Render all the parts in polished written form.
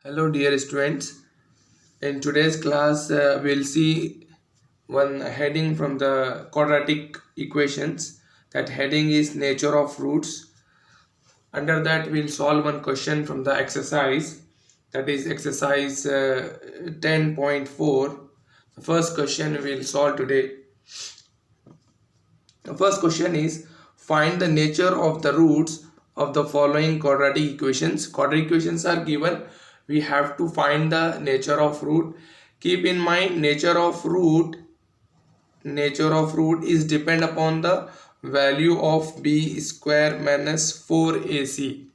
Hello dear students, in today's class we'll see one heading from the quadratic equations. That heading is nature of roots. Under that we'll solve one question from the exercise, that is exercise 10.4. The first question we'll solve today. The first question is, find the nature of the roots of the following quadratic equations. Quadratic equations are given. We have to find the nature of root. Keep in mind, nature of root is depend upon the value of b square minus 4ac.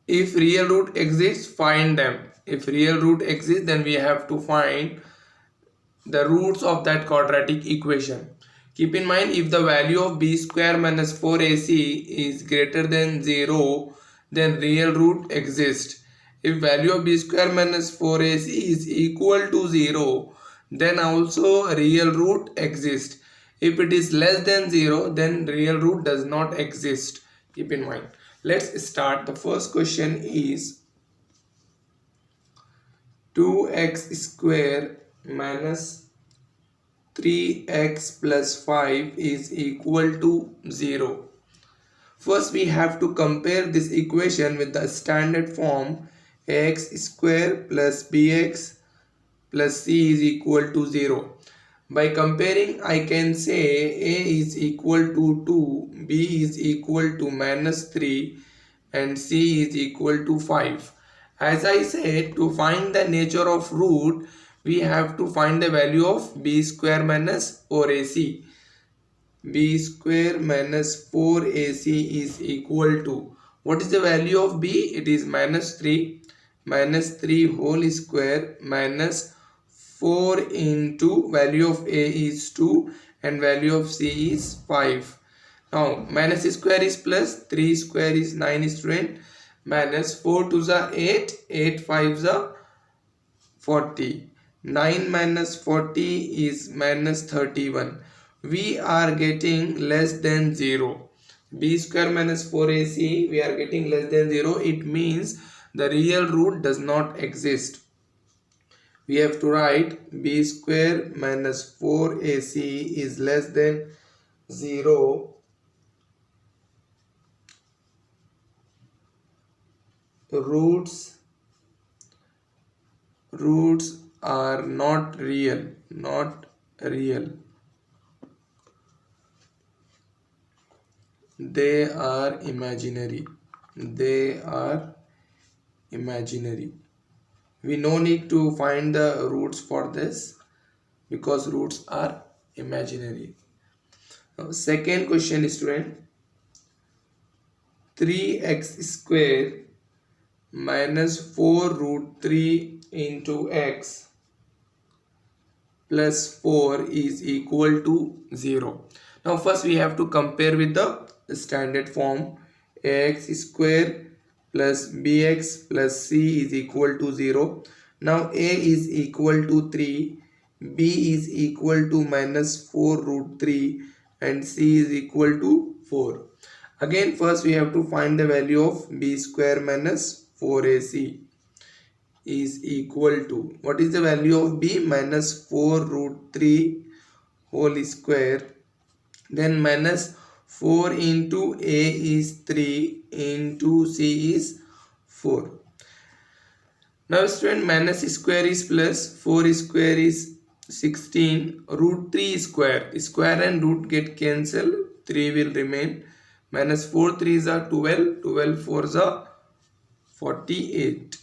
If real root exists, find them. If real root exists, then we have to find the roots of that quadratic equation. Keep in mind, if the value of b square minus 4ac is greater than 0, then real root exists. If value of b square minus 4ac is equal to 0, then also real root exists. If it is less than 0, then real root does not exist. Keep in mind. Let's start. The first question is 2x square minus 3x plus 5 is equal to 0. First we have to compare this equation with the standard form ax square plus bx plus c is equal to 0. By comparing, I can say a is equal to 2, b is equal to minus 3 and c is equal to 5. As I said, to find the nature of root, we have to find the value of b square minus 4ac. b square minus 4ac is equal to, what is the value of b? It is minus 3 whole square minus 4 into value of a is 2 and value of c is 5. Now minus square is plus, 3 square is 9 student, minus 4 to the 8, 8 5 the 40. 9 minus 40 is minus 31. We are getting less than 0. b square minus 4ac, we are getting less than 0. It means the real root does not exist. We have to write b square minus 4ac is less than 0. Roots are not real. They are imaginary. We no need to find the roots for this because roots are imaginary. Now, second question, student. 3x square minus 4 root 3 into x plus 4 is equal to 0. Now first we have to compare with the standard form. Ax square plus bx plus c is equal to 0. Now a is equal to 3, b is equal to minus 4 root 3 and c is equal to 4. Again first we have to find the value of b square minus 4ac is equal to, what is the value of b? Minus 4 root 3 whole square, then minus 4 into a is 3 into c is 4. Now student, minus square is plus, 4 square is 16, root 3 square and root get cancelled, 3 will remain, minus 4 3s are 12, 12 4s are 48.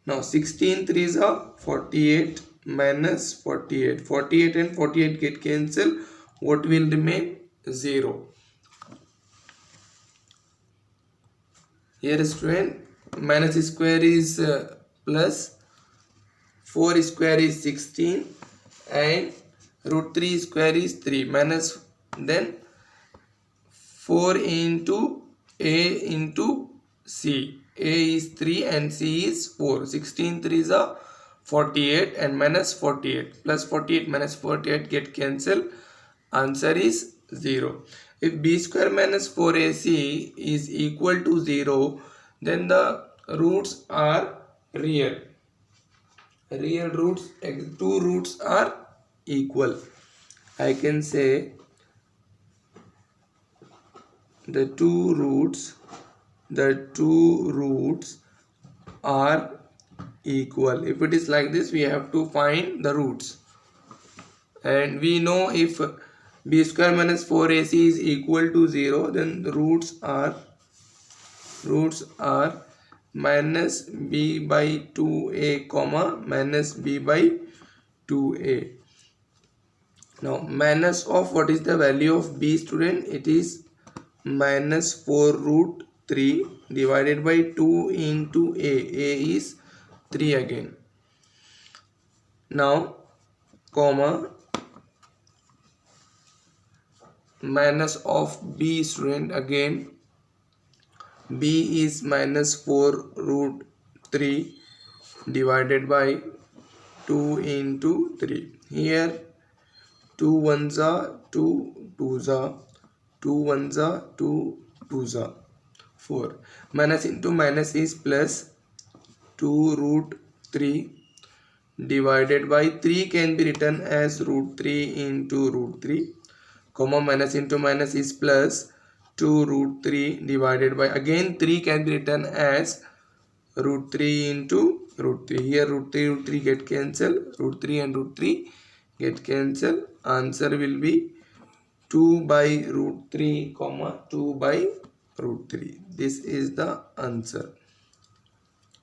Now 16 3s are 48 minus 48. 48 and 48 get cancelled. What will remain? 0. Here student, minus square is plus, 4 square is 16 and root 3 square is 3 minus, then 4 into a into c. A is 3 and c is 4. 16 3s are 48 and minus 48 plus 48 minus 48 get cancelled. Answer is 0. If b square minus 4ac is equal to 0, then the roots are real. Real roots, two roots are equal. I can say the two roots are equal. If it is like this, we have to find the roots, and we know if b square minus 4ac is equal to 0, then the roots are minus b by 2a comma minus b by 2a. Now minus of what is the value of b, student? It is minus 4 root 3 divided by 2 into a. A is 3 again. Now comma minus of b, student, again b is minus 4 root 3 divided by 2 into 3. Here 2 ones are 2 twos are 2 ones are 2 twos are 4. Minus into minus is plus 2 root 3 divided by 3 can be written as root 3 into root 3, comma minus into minus is plus 2 root 3 divided by, again 3 can be written as root 3 into root 3. Here root 3 get cancelled, root 3 and root 3 get cancelled. Answer will be 2 by root 3 comma 2 by root 3. This is the answer.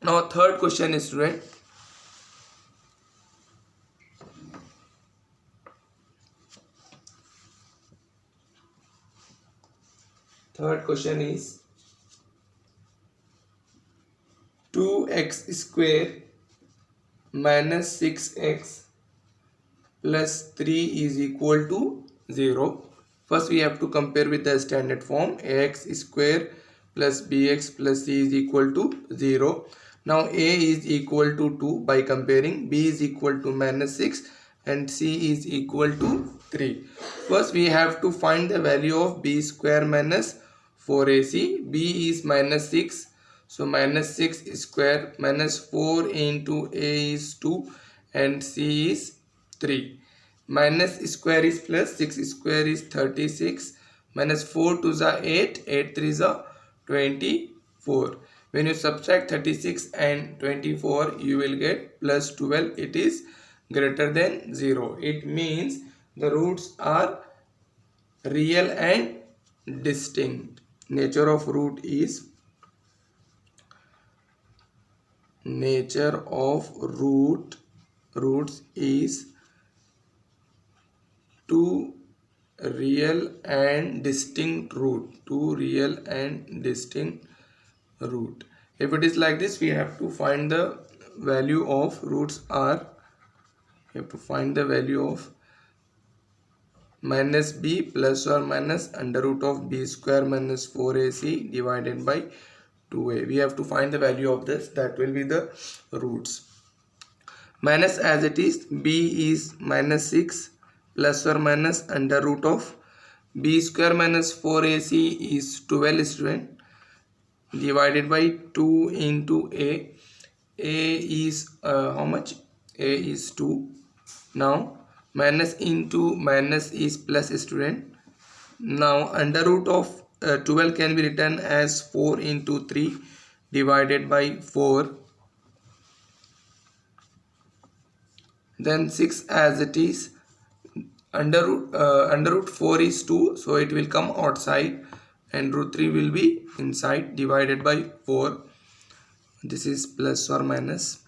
Now third question is, student, third question is 2x square minus 6x plus 3 is equal to 0. First we have to compare with the standard form. Ax square plus bx plus c is equal to 0. Now a is equal to 2 by comparing, b is equal to minus 6 and c is equal to 3. First we have to find the value of b square minus 4ac. b is minus 6, so minus 6 square minus 4 into a is 2 and c is 3. Minus square is plus, 6 square is 36, minus 4 2s are 8, 8 3s are 24. When you subtract 36 and 24, you will get plus 12. It is greater than 0. It means the roots are real and distinct. Nature of roots is two real and distinct root. If it is like this, we have to find the value of roots are, we have to find the value of minus b plus or minus under root of b square minus 4ac divided by 2a. We have to find the value of this, that will be the roots. Minus as it is, b is minus 6 plus or minus under root of b square minus 4ac is 12, student, divided by 2 into a. A is how much? A is 2. Now minus into minus is plus, student. Now under root of 12 can be written as 4 into 3 divided by 4. Then 6 as it is, under root 4 is 2, so it will come outside, and root 3 will be inside, divided by 4. This is plus or minus.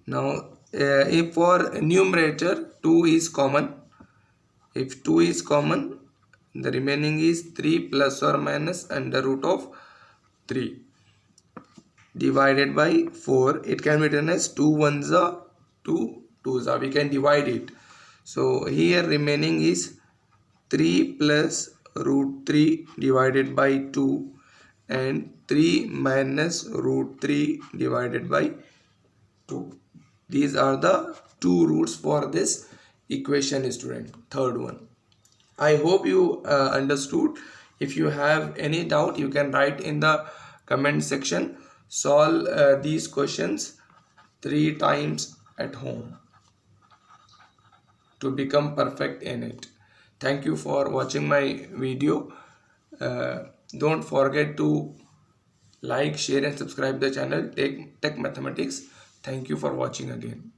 Now if for numerator 2 is common, if 2 is common, the remaining is 3 plus or minus under root of 3 divided by 4. It can be written as 2 ones are 2 twos are. We can divide it. So here remaining is 3 plus root 3 divided by 2 and 3 minus root 3 divided by 2. These are the two roots for this equation, student. Third one. I hope you understood. If you have any doubt, you can write in the comment section. Solve these questions 3 times at home to become perfect in it. Thank you for watching my video. Don't forget to like, share and subscribe the channel Tech Mathematics. Thank you for watching again.